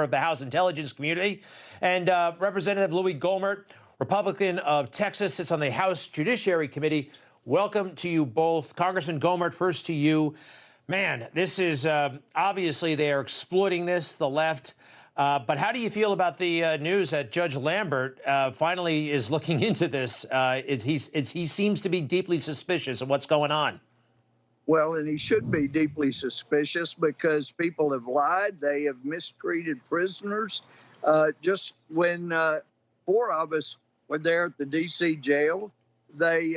of the House Intelligence Community, and Representative Louie Gohmert, Republican of Texas, sits on the House Judiciary Committee. Welcome to you both. Congressman Gohmert, first to you. Man, this is obviously they are exploiting this, the left. But how do you feel about the news that Judge Lambert finally is looking into this? He seems to be deeply suspicious of what's going on. Well, and he should be deeply suspicious because people have lied. They have mistreated prisoners. Just when 4 of us were there at the D.C. jail, they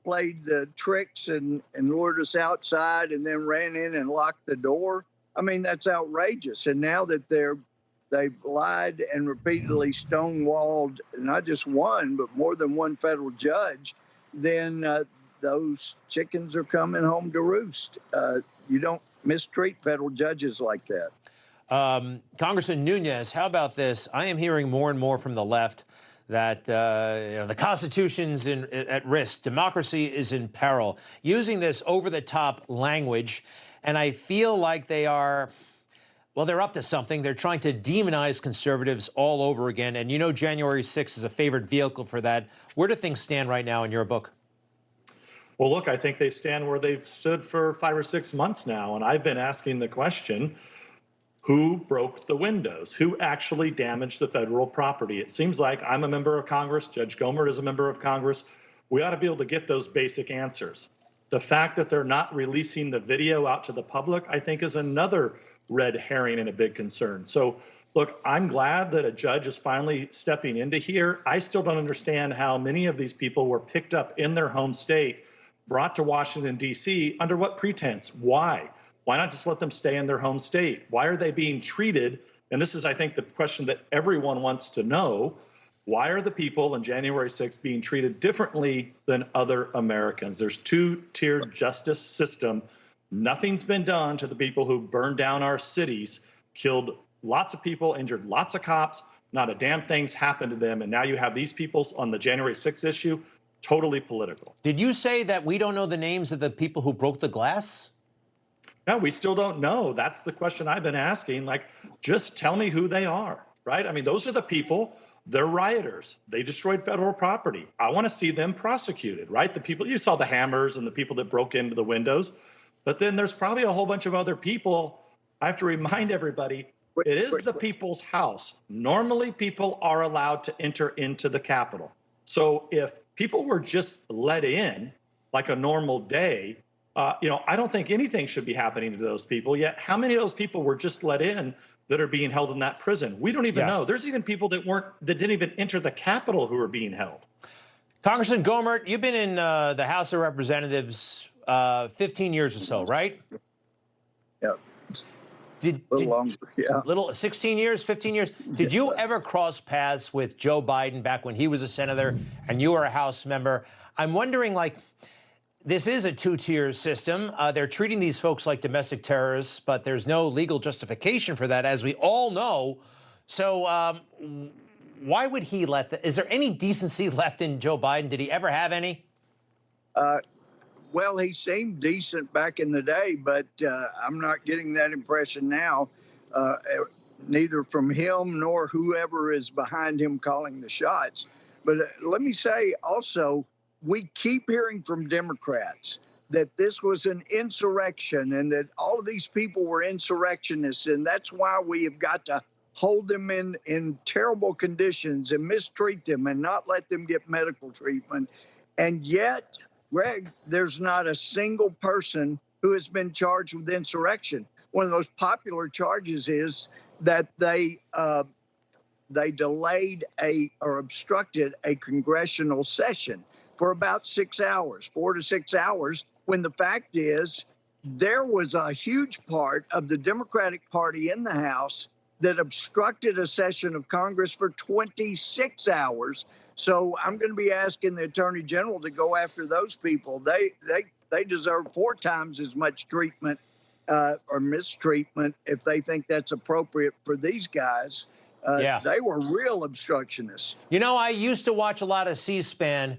played the tricks and lured us outside and then ran in and locked the door. I mean, that's outrageous. And now that they've lied and repeatedly stonewalled not just one, but more than one federal judge, then those chickens are coming home to roost. You don't mistreat federal judges like that. Congressman Nunes, how about this? I am hearing more and more from the left that the Constitution's at risk, democracy is in peril, using this over-the-top language, and I feel like they are, well, they're up to something. They're trying to demonize conservatives all over again, and you know January 6th is a favorite vehicle for that. Where do things stand right now in your book? Well, look, I think they stand where they've stood for 5 or 6 months now, and I've been asking the question, who broke the windows? Who actually damaged the federal property? It seems like I'm a member of Congress, Judge Gohmert is a member of Congress. We ought to be able to get those basic answers. The fact that they're not releasing the video out to the public, I think, is another red herring and a big concern. So, look, I'm glad that a judge is finally stepping into here. I still don't understand how many of these people were picked up in their home state, brought to Washington, D.C., under what pretense? Why? Why not just let them stay in their home state? Why are they being treated? And this is, I think, the question that everyone wants to know. Why are the people on January 6th being treated differently than other Americans? There's two-tiered justice system. Nothing's been done to the people who burned down our cities, killed lots of people, injured lots of cops. Not a damn thing's happened to them. And now you have these people on the January 6th issue, totally political. Did you say that we don't know the names of the people who broke the glass? No, we still don't know. That's the question I've been asking. Like, just tell me who they are, right? I mean, those are the people, they're rioters. They destroyed federal property. I want to see them prosecuted, right? The people, you saw the hammers and the people that broke into the windows. But then there's probably a whole bunch of other people. I have to remind everybody, it is the people's house. Normally, people are allowed to enter into the Capitol. So if people were just let in like a normal day, I don't think anything should be happening to those people. Yet, how many of those people were just let in that are being held in that prison? We don't even know. There's even people that didn't even enter the Capitol who are being held. Congressman Gohmert, you've been in the House of Representatives 15 years or so, right? Yeah. A little longer, yeah. 16 years, 15 years. Did you ever cross paths with Joe Biden back when he was a senator and you were a House member? I'm wondering, like, this is a two-tier system. They're treating these folks like domestic terrorists, but there's no legal justification for that, as we all know. So why would he let that? Is there any decency left in Joe Biden? Did he ever have any? Well, he seemed decent back in the day, but I'm not getting that impression now, neither from him nor whoever is behind him calling the shots. But let me say also, we keep hearing from Democrats that this was an insurrection and that all of these people were insurrectionists, and that's why we have got to hold them in terrible conditions and mistreat them and not let them get medical treatment. And yet, Greg, there's not a single person who has been charged with insurrection. One of the most popular charges is that they delayed or obstructed a congressional session for about 6 hours, 4 to 6 hours, when the fact is there was a huge part of the Democratic Party in the House that obstructed a session of Congress for 26 hours. So I'm going to be asking the Attorney General to go after those people. They deserve 4 times as much treatment or mistreatment if they think that's appropriate for these guys. They were real obstructionists. You know, I used to watch a lot of C-SPAN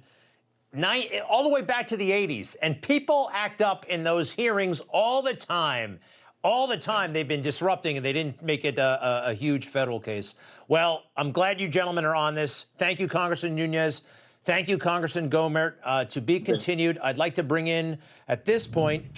all the way back to the 80s, and people act up in those hearings all the time. All the time they've been disrupting, and they didn't make it a huge federal case. Well, I'm glad you gentlemen are on this. Thank you, Congressman Nunes. Thank you, Congressman Gohmert. To be continued. I'd like to bring in, at this point,